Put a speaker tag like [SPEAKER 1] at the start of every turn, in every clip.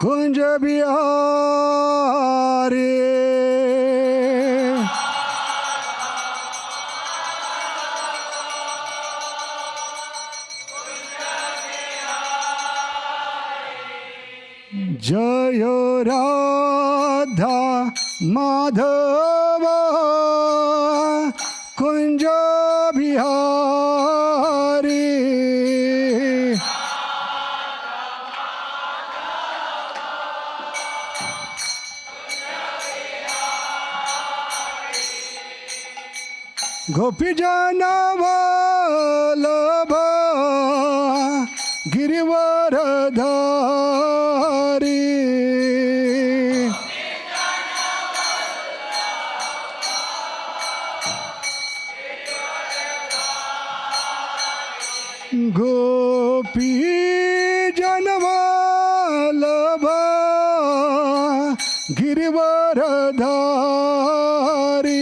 [SPEAKER 1] कुंज बिहारी जय राधा माधव कुंज बिहारी गोपी जन वल्लभ गिरिवरधारी गोपी जन वल्लभ गिरिवरधारी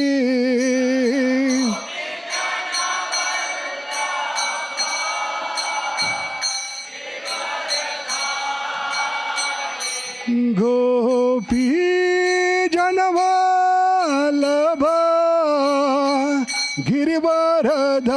[SPEAKER 1] गोपी जन वल्लभ गिरिवरधारी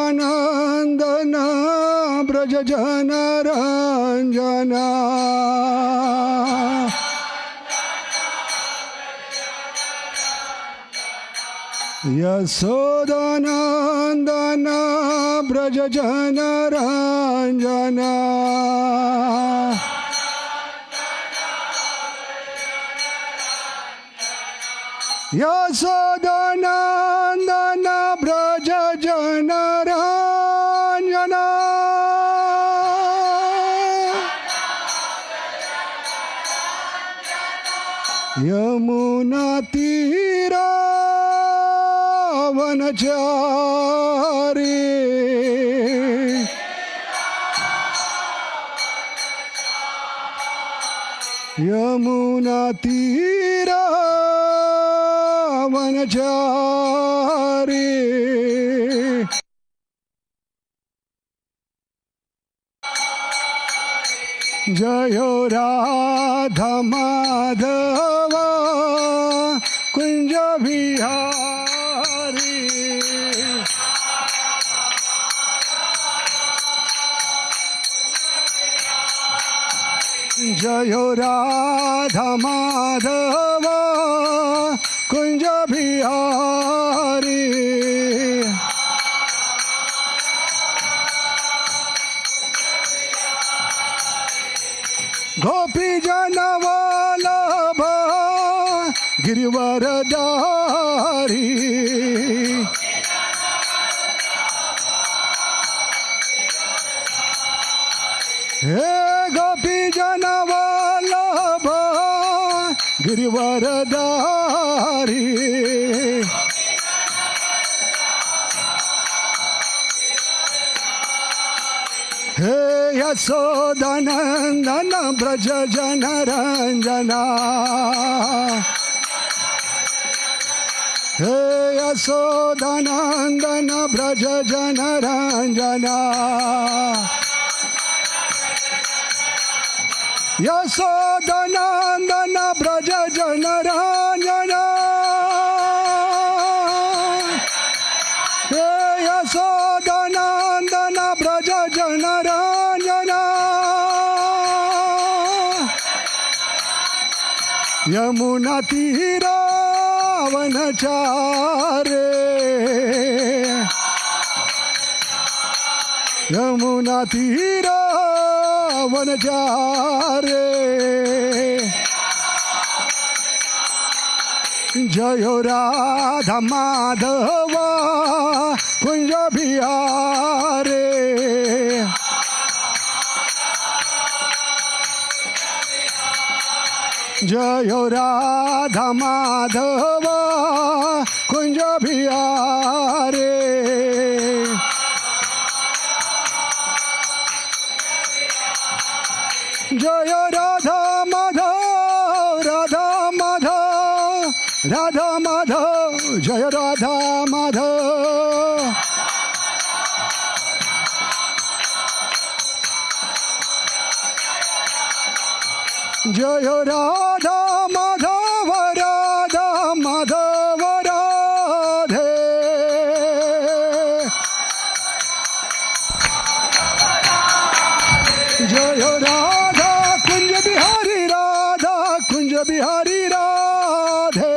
[SPEAKER 1] यशोदानंदन ब्रज जन रंजना यशोदानंदन ब्रज जन रंजना यशोदानंदन ब्रज जन रंजना यमुना तीरा वनचारी यमुना तीरा वनचारी जय राधा माधव कुंज बिहारी जय राधा माधव कुंज बिहारी गोपी जन वल्लभ गिरिवरधारी हे गोपी जन वल्लभ गिरिवरधारी हे यशोदानंदन ब्रज जन रंजना हे यशोदानंदन ब्रज जन रंजना यशोदानंदन ब्रज जन रंजना हे यशोदानंदन ब्रज जन रंजना यमुना तीरा वनचारे यमुना तीरा वनचारे जय राधा माधव कुंज बिहारी जय Radha Madhav Kunj Bihari Jaya Radha Madhav, Radha Madhav, Radha Madhav, Jaya Radha Madhav. Jaya Radha Madhav, Radha Madhav, Radhe. Jaya Radha Kunj Bihari, Radha Kunj Bihari, Radhe.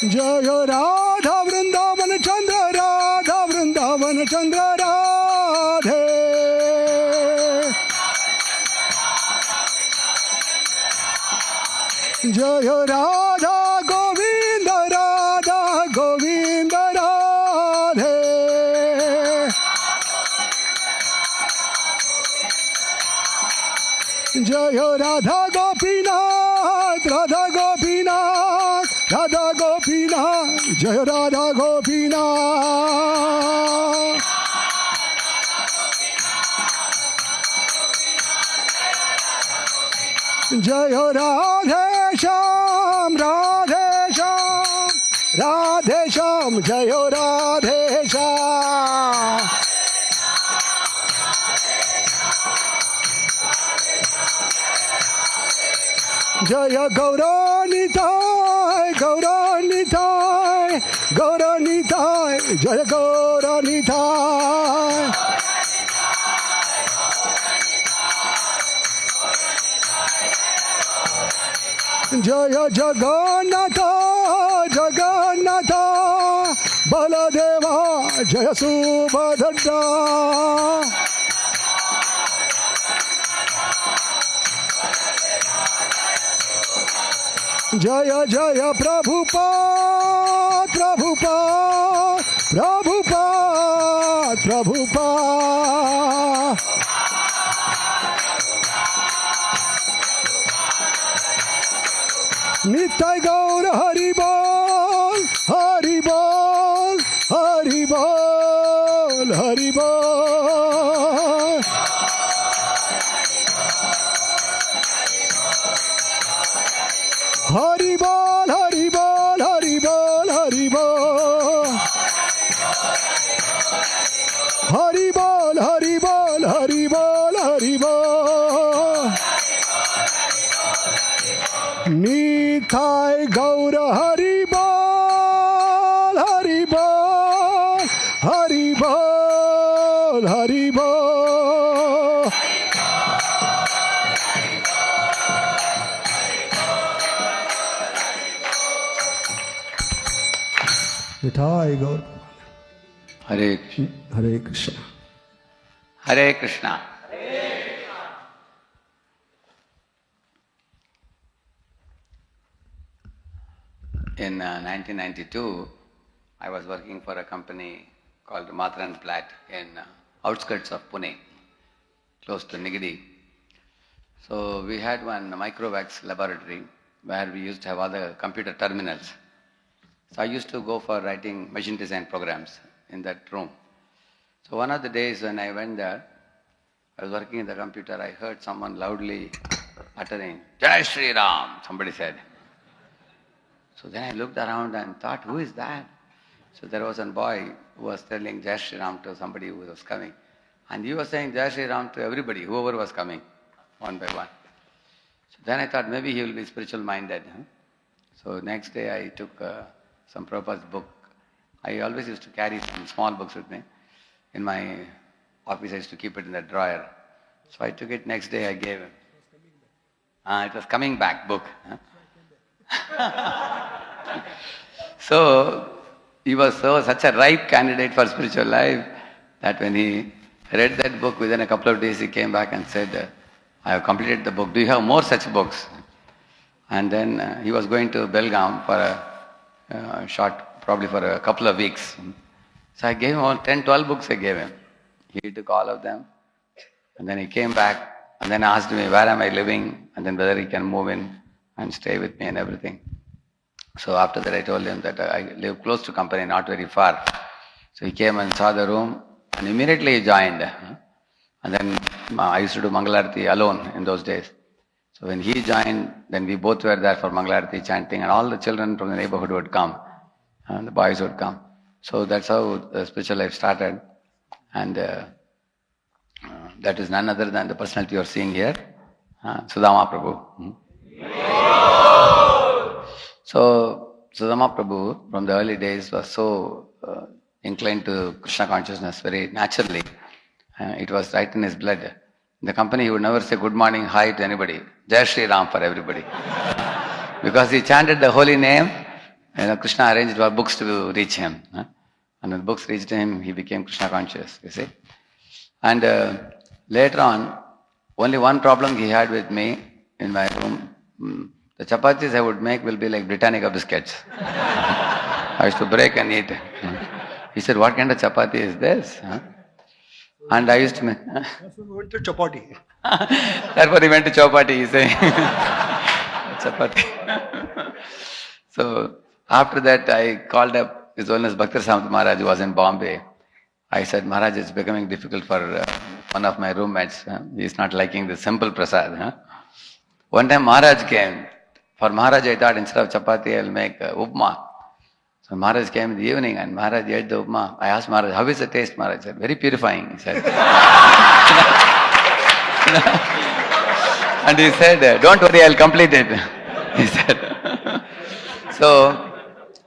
[SPEAKER 1] Jaya Radha Vrindavan Chandra, Radha Vrindavan Chandra, Radhe. Jaya Radha Govinda, Radha Govinda, Radhe. Jaya Radha Gopinath, Radha Gopinath, Radha Gopinath, Jaya Radha Gopinath. Jaya Radhe Sham, Radhe Sham, Radhe Sham, Jaya Radhe Sham. Jaya Gauranitai, Gauranitai, Gauranitai, Jaya Gauranitai. Jaya Jagannatha, Jagannatha, Baladeva, Jaya Subhadra. Jaya Jaya Prabhupada, Prabhupada, Prabhupada, Prabhupada. Nitai Gaur Hari Bol, Hari Bol, Hari Bol, Hari Bol. Hari Bol, Hari Bol, Hari Bol, Hari Bol. Hari Bol, Hari Bol, Hari Bol, Hari Bol. Nitai Gaur Hari Bol, Hari Bol, Hari Bol, Hari Bol. Nitai Gaur.
[SPEAKER 2] Hare Krishna.
[SPEAKER 1] Hare Krishna.
[SPEAKER 2] Hare Krishna. In 1992, I was working for a company called Matran Plat in outskirts of Pune, close to Nigadi. So we had one microvax laboratory where we used to have all the computer terminals. So I used to go for writing machine design programs in that room. So one of the days when I went there, I was working in the computer, I heard someone loudly uttering, Jai Shri Ram, somebody said. So then I looked around and thought, who is that? So there was a boy who was telling Jai Shri Ram to somebody who was coming. And he was saying Jai Shri Ram to everybody, whoever was coming, one by one. So then I thought maybe he will be spiritual minded. So next day I took some Prabhupada's book. I always used to carry some small books with me. In my office I used to keep it in the drawer. So I took it next day, I gave him. It was coming back book. So he was such a ripe candidate for spiritual life that when he read that book, within a couple of days he came back and said, I have completed the book. Do you have more such books? And then he was going to Belgaum for a short, probably for a couple of weeks. So I gave him all 10, 12 books I gave him. He took all of them. And then he came back and then asked me, where am I living? And then whether he can move in and stay with me and everything. So after that I told him that I live close to company, not very far. So he came and saw the room and immediately he joined. And then I used to do Mangalarti alone in those days. So when he joined, then we both were there for Mangalarti chanting, and all the children from the neighborhood would come, and the boys would come. So that's how the spiritual life started. And that is none other than the personality you are seeing here, Sudama Prabhu. So Sudama Prabhu from the early days was so inclined to Krishna consciousness very naturally. It was right in his blood. In the company, he would never say good morning, hi to anybody. Jai Shri Ram for everybody. Because he chanted the holy name, Krishna arranged for books to reach him. And when books reached him, he became Krishna conscious, you see. And later on, only one problem he had with me in my room, the chapatis I would make will be like Britannica biscuits. I used to break and eat. He said, what kind of chapati is this? And I used to make...
[SPEAKER 1] That's when we went to chapati.
[SPEAKER 2] Therefore he went to chapati, he said. Chapati. So after that I called up His Holiness Bhakti Samat Maharaj, who was in Bombay. I said, Maharaj, it's becoming difficult for one of my roommates. He is not liking the simple prasad. One time Maharaj came. For Maharaj I thought instead of chapati I'll make upma. So Maharaj came in the evening and Maharaj ate the upma. I asked Maharaj, how is the taste? Maharaj said, very purifying, he said. And he said, don't worry, I'll complete it. He said. So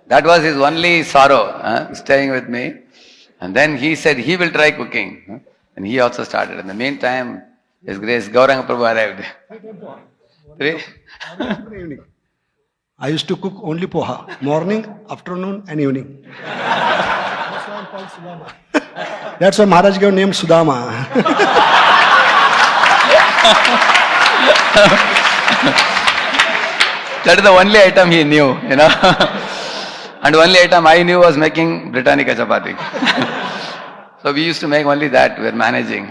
[SPEAKER 2] that was his only sorrow, staying with me. And then he said he will try cooking. And he also started. In the meantime, His Grace Gauranga Prabhu arrived.
[SPEAKER 1] Evening. I used to cook only poha, morning, afternoon and evening. That's why I'm called Sudama. That's why Maharaj gave name Sudama.
[SPEAKER 2] That is the only item he knew, And the only item I knew was making Britannica chapati. So we used to make only that, we were managing.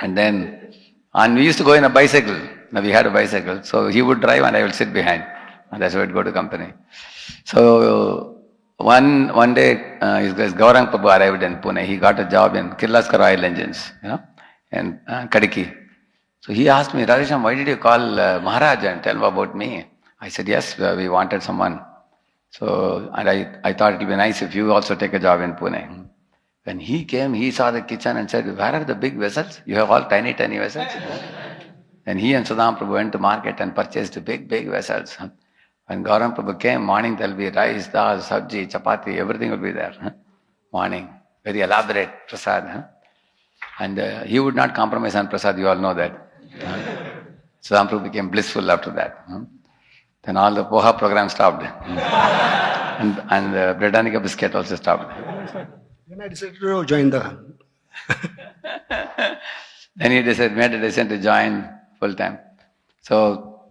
[SPEAKER 2] And we used to go in a bicycle. Now we had a bicycle. So he would drive and I would sit behind. And that's why I'd go to company. So one day, His Grace Gauranga Prabhu arrived in Pune. He got a job in Kirloskar Oil Engines, in Kadiki. So he asked me, Radhesham, why did you call Maharaj and tell him about me? I said, yes, we wanted someone. So, and I thought it would be nice if you also take a job in Pune. When he came, he saw the kitchen and said, where are the big vessels? You have all tiny, tiny vessels? And he and Sudama Prabhu went to market and purchased big, big vessels. When Gauranga Prabhu came, morning there will be rice, dal, sabji, chapati, everything will be there. Morning, very elaborate prasad. And he would not compromise on prasad, you all know that. Sudama Prabhu became blissful after that. Then all the poha program stopped. And the Britannica biscuit also stopped.
[SPEAKER 1] Then I decided to join the...
[SPEAKER 2] Then he made a decision to join full time. So,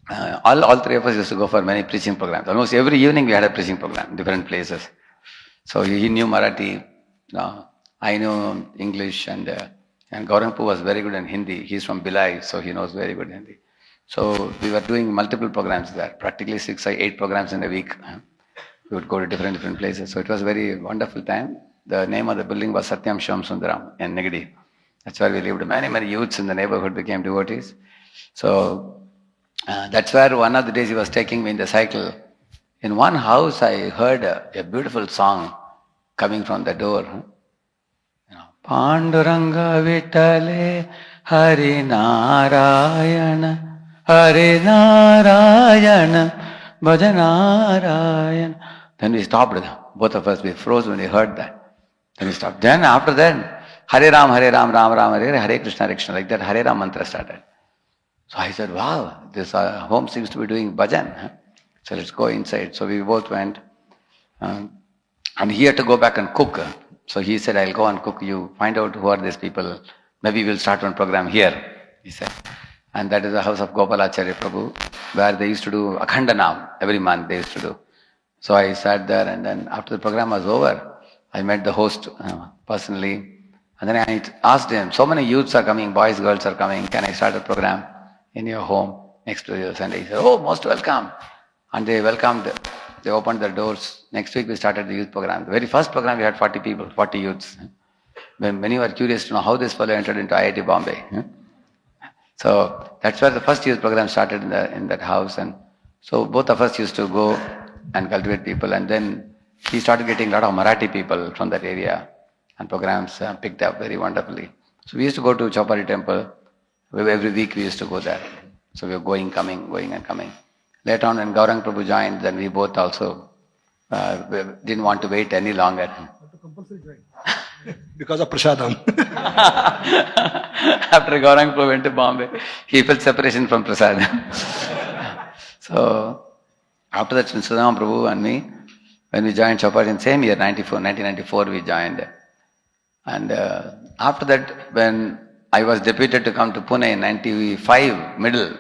[SPEAKER 2] all three of us used to go for many preaching programs. Almost every evening we had a preaching program, different places. So he knew Marathi, I knew English, and Gauranga Prabhu was very good in Hindi. He's from Bhilai, so he knows very good Hindi. So we were doing multiple programs there, practically 6 or 8 programs in a week. We would go to different places. So it was a very wonderful time. The name of the building was Satyam Shivam Sundaram in Nigadi. That's where we lived. Many youths in the neighborhood became devotees. So that's where one of the days he was taking me in the cycle. In one house I heard a beautiful song coming from the door. Panduranga Vitale Hari Narayana Hari Narayana Bhajanarayana. Then we stopped. Both of us, we froze when we heard that. Then we stopped. Then after that, Hare Ram, Ram Ram, Hare Krishna, Hare Krishna. Like that, Hare Ram mantra started. So I said, wow, this home seems to be doing bhajan. So let's go inside. So we both went. And he had to go back and cook. So he said, I'll go and cook. You find out who are these people. Maybe we'll start one program here, he said. And that is the house of Gopalacharya Prabhu, where they used to do Akhandanam every month they used to do. So I sat there, and then after the program was over, I met the host personally. And then I asked him, so many youths are coming, boys, girls are coming, can I start a program in your home next to you? And he said, oh, most welcome. And they welcomed they opened the doors. Next week we started the youth program. The very first program we had 40 people, 40 youths. When many were curious to know how this fellow entered into IIT Bombay. So that's where the first youth program started in that house. And so both of us used to go and cultivate people. And then he started getting a lot of Marathi people from that area. And programs picked up very wonderfully. So we used to go to Chowpatty temple. Every week we used to go there. So we were going and coming. Later on when Gaurang Prabhu joined, then we both also we didn't want to wait any longer.
[SPEAKER 1] Because of Prasadam.
[SPEAKER 2] After Gaurang Prabhu went to Bombay, he felt separation from Prasad. So after that, Sudama Prabhu and me, when we joined Chowpatty in same year, 1994 we joined. And after that, when I was deputed to come to Pune in 95, middle,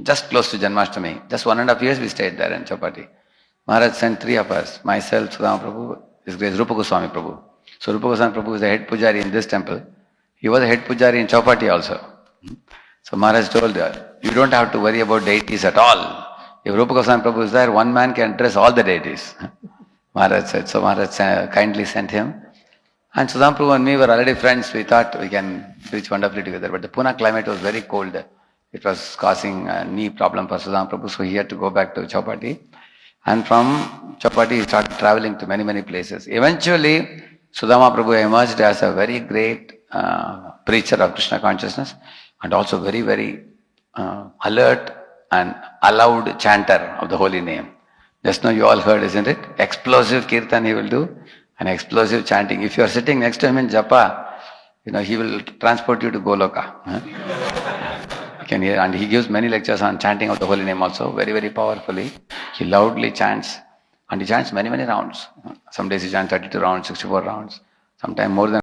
[SPEAKER 2] just close to Janmashtami, just 1.5 years we stayed there in Chowpatty. Maharaj sent 3 of us, myself, Sudama Prabhu, His Grace Rupa Goswami Prabhu. So Rupa Goswami Prabhu is the head pujari in this temple. He was the head pujari in Chowpatty also. So Maharaj told, you don't have to worry about deities at all. If Rupa Goswami Prabhu is there, one man can address all the deities. Maharaj said. So Maharaj kindly sent him. And Sudama Prabhu and me were already friends. We thought we can preach wonderfully together. But the Pune climate was very cold. It was causing a knee problem for Sudama Prabhu. So he had to go back to Chowpatty. And from Chowpatty he started traveling to many, many places. Eventually, Sudama Prabhu emerged as a very great preacher of Krishna consciousness and also very, very alert and allowed chanter of the holy name. Just now you all heard, isn't it? Explosive kirtan he will do and explosive chanting. If you are sitting next to him in japa, he will transport you to Goloka. You can hear, and he gives many lectures on chanting of the holy name also, very, very powerfully. He loudly chants. And he chants many, many rounds. Some days he chants 32 rounds, 64 rounds, sometimes more than